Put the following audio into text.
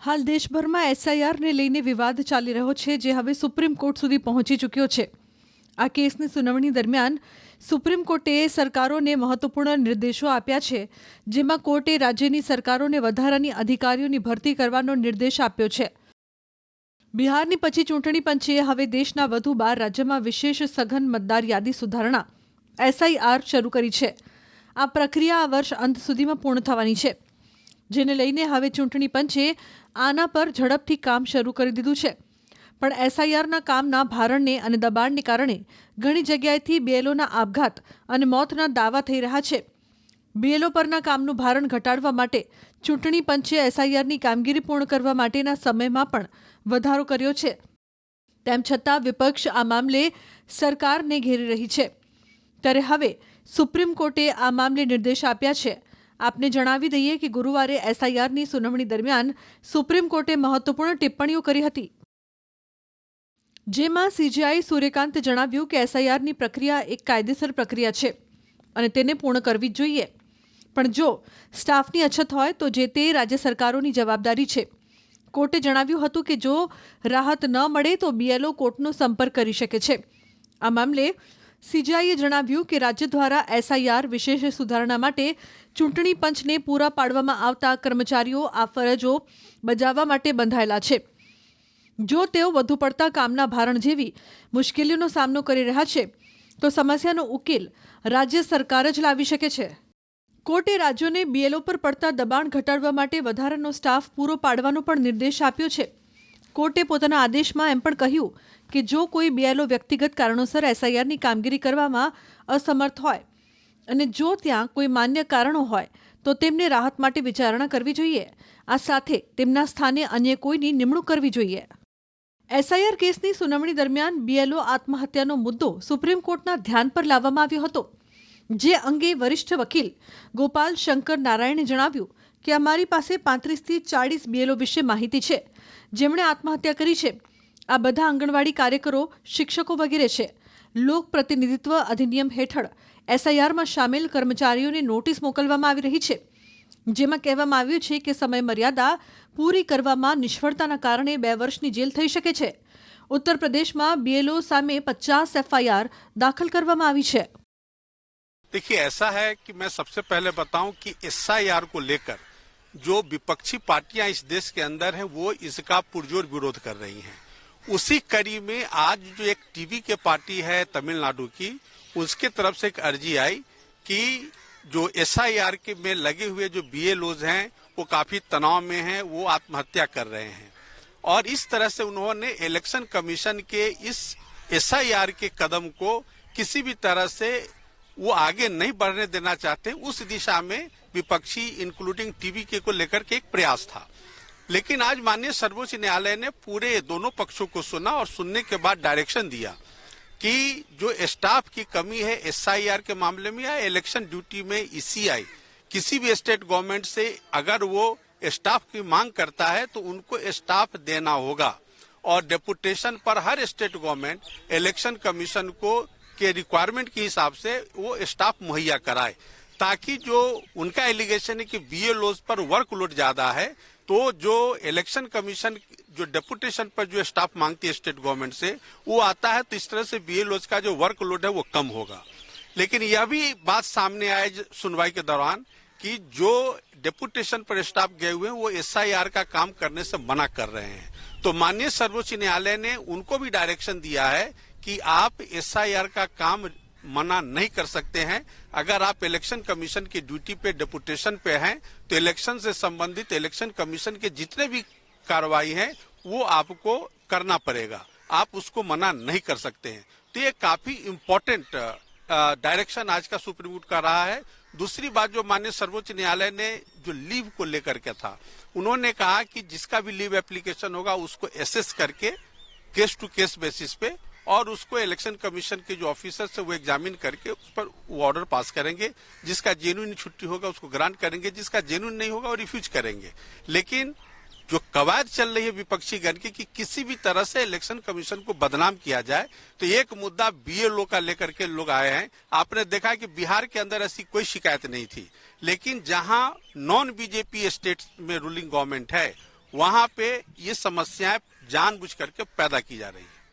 હાલ દેશભરમાં એસઆઈઆરને લઈને વિવાદ ચાલી રહ્યો છે, જે હવે સુપ્રીમ કોર્ટ સુધી પહોંચી ચૂક્યો છે. આ કેસની સુનાવણી દરમિયાન સુપ્રીમ કોર્ટે સરકારોને મહત્વપૂર્ણ નિર્દેશો આપ્યા છે, જેમાં કોર્ટે રાજ્યની સરકારોને વધારાની અધિકારીઓની ભરતી કરવાનો નિર્દેશ આપ્યો છે. બિહારની પછી ચૂંટણી પંચે હવે દેશના વધુ 12 રાજ્યોમાં વિશેષ સઘન મતદાર યાદી સુધારણા એસઆઈઆર શરૂ કરી છે. આ પ્રક્રિયા આ વર્ષ અંત સુધીમાં પૂર્ણ થવાની છે, જેને લઈને હવે ચૂંટણી પંચે આના પર ઝડપથી કામ શરૂ કરી દીધું છે. પણ એસઆઈઆરના કામના ભારણને અને દબાણને કારણે ઘણી જગ્યાએથી બીએલઓના આપઘાત અને મોતના દાવા થઈ રહ્યા છે. બીએલઓ પરના કામનું ભારણ ઘટાડવા માટે ચૂંટણી પંચે એસઆઈઆરની કામગીરી પૂર્ણ કરવા માટેના સમયમાં પણ વધારો કર્યો છે. તેમ છતાં વિપક્ષ આ મામલે સરકારને ઘેરી રહી છે. ત્યારે હવે સુપ્રીમ કોર્ટે આ મામલે નિર્દેશ આપ્યા છે. આપને જણાવી દઈએ કે ગુરુવારે એસઆઈઆરની સુનાવણી દરમિયાન સુપ્રીમ કોર્ટે મહત્વપૂર્ણ ટિપ્પણીઓ કરી હતી, જેમાં સીજેઆઈ સૂર્યકાંતે જણાવ્યું કે એસઆઈઆરની પ્રક્રિયા એક કાયદેસર પ્રક્રિયા છે અને તેને પૂર્ણ કરવી જ જોઈએ. પણ જો સ્ટાફની અછત હોય તો જે તે રાજ્ય સરકારોની જવાબદારી છે. કોર્ટે જણાવ્યું હતું કે જો રાહત ન મળે તો બીએલઓ કોર્ટનો સંપર્ક કરી શકે છે. આ મામલે સીજેઆઈએ જણાવ્યું કે રાજ્ય દ્વારા એસઆઈઆર વિશેષ સુધારણા માટે ચૂંટણી પંચને પૂરા પાડવામાં આવતા કર્મચારીઓ આ ફરજો બજાવવા માટે બંધાયેલા છે. જો તેઓ વધુ પડતા કામના ભારણ જેવી મુશ્કેલીઓનો સામનો કરી રહ્યા છે તો સમસ્યાનો ઉકેલ રાજ્ય સરકાર જ લાવી શકે છે. કોર્ટે રાજ્યોને બીએલઓ પર પડતા દબાણ ઘટાડવા માટે વધારાનો સ્ટાફ પૂરો પાડવાનો પણ નિર્દેશ આપ્યો છે. કોર્ટે પોતાના આદેશમાં એમ પણ કહ્યું કે જો કોઈ બીએલઓ વ્યક્તિગત કારણોસર એસઆઈઆરની કામગીરી કરવામાં અસમર્થ હોય અને જો ત્યાં કોઈ માન્ય કારણો હોય તો તેમને રાહત માટે વિચારણા કરવી જોઈએ. આ સાથે તેમના સ્થાને અન્ય કોઈની નિમણૂક કરવી જોઈએ. એસઆઈઆર કેસની સુનાવણી દરમિયાન બીએલઓ આત્મહત્યાનો મુદ્દો સુપ્રીમ કોર્ટના ધ્યાન પર લાવવામાં આવ્યો હતો, જે અંગે વરિષ્ઠ વકીલ ગોપાલ શંકર નારાયણે જણાવ્યું કે અમારી પાસે 35 થી 40 બીએલઓ વિશે માહિતી છે, જેમણે આત્મહત્યા કરી છે. આ બધા આંગણવાડી કાર્યકરો, શિક્ષકો વગેરે છે. લોક પ્રતિનિધિત્વ અધિનિયમ હેઠળ એસઆઈઆરમાં સામેલ કર્મચારીઓને નોટિસ મોકલવામાં આવી રહી છે, જેમાં કહેવામાં આવ્યું છે કે સમય મર્યાદા પૂરી કરવામાં નિષ્ફળતાના કારણે 2 વર્ષની જેલ થઈ શકે છે. ઉત્તર પ્રદેશમાં બીએલઓ સામે 50 એફઆઈઆર દાખલ કરવામાં આવી છે. देखिए, ऐसा है कि मैं सबसे पहले बताऊं कि एसआईआर को लेकर जो विपक्षी पार्टियां इस देश के अंदर हैं वो इसका पुरजोर विरोध कर रही हैं. उसी कड़ी में आज जो एक टीवी के पार्टी है तमिलनाडु की, उसके तरफ से एक अर्जी आई कि जो एसआईआर के में लगे हुए जो बीएलओज हैं वो काफी तनाव में हैं, वो आत्महत्या कर रहे हैं. और इस तरह से उन्होंने इलेक्शन कमीशन के इस एसआईआर के कदम को किसी भी तरह से वो आगे नहीं बढ़ने देना चाहते. उस दिशा में विपक्षी इंक्लूडिंग टीवी के को लेकर के एक प्रयास था. लेकिन आज माननीय सर्वोच्च न्यायालय ने पूरे दोनों पक्षों को सुना और सुनने के बाद डायरेक्शन दिया कि जो स्टाफ की कमी है एसआईआर के मामले में या इलेक्शन ड्यूटी में ईसीआई किसी भी स्टेट गवर्नमेंट से अगर वो स्टाफ की मांग करता है तो उनको स्टाफ देना होगा. और डेपुटेशन पर हर स्टेट गवर्नमेंट इलेक्शन कमीशन को के रिक्वायरमेंट के हिसाब से वो स्टाफ मुहैया कराए, ताकि जो उनका एलिगेशन है कि बीएलओज पर वर्कलोड ज्यादा है, तो जो इलेक्शन कमीशन जो डेपुटेशन पर जो स्टाफ मांगती है स्टेट गवर्नमेंट से वो आता है, तो इस तरह से बीएलओज का जो वर्कलोड है वो कम होगा. लेकिन यह भी बात सामने आए सुनवाई के दौरान कि जो डेपुटेशन पर स्टाफ गए हुए हैं वो एसआईआर का काम करने से मना कर रहे हैं. तो माननीय सर्वोच्च न्यायालय ने उनको भी डायरेक्शन दिया है कि आप एसआईआर का काम मना नहीं कर सकते हैं. अगर आप इलेक्शन कमीशन की ड्यूटी पे डेपुटेशन पे हैं तो इलेक्शन से संबंधित इलेक्शन कमीशन के जितने भी कार्रवाई हैं वो आपको करना पड़ेगा, आप उसको मना नहीं कर सकते हैं. तो ये काफी इम्पोर्टेंट डायरेक्शन आज का सुप्रीम कोर्ट का रहा है. दूसरी बात जो माननीय सर्वोच्च न्यायालय ने जो लीव को लेकर के था, उन्होंने कहा कि जिसका भी लीव एप्लीकेशन होगा उसको एसेस करके केस टू केस बेसिस पे और उसको इलेक्शन कमीशन के जो ऑफिसर्स है वो एग्जामिन करके उस पर वो ऑर्डर पास करेंगे. जिसका जेन्युइन छुट्टी होगा उसको ग्रांट करेंगे, जिसका जेन्युइन नहीं होगा वो रिफ्यूज करेंगे. लेकिन जो कवायद चल रही है विपक्षी गण की कि किसी भी तरह से इलेक्शन कमीशन को बदनाम किया जाए, तो एक मुद्दा बीएलओ का लेकर के लोग आए हैं. आपने देखा कि बिहार के अंदर ऐसी कोई शिकायत नहीं थी, लेकिन जहां नॉन बीजेपी स्टेट में रूलिंग गवर्नमेंट है वहां पे ये समस्याएं जानबूझ करके पैदा की जा रही है।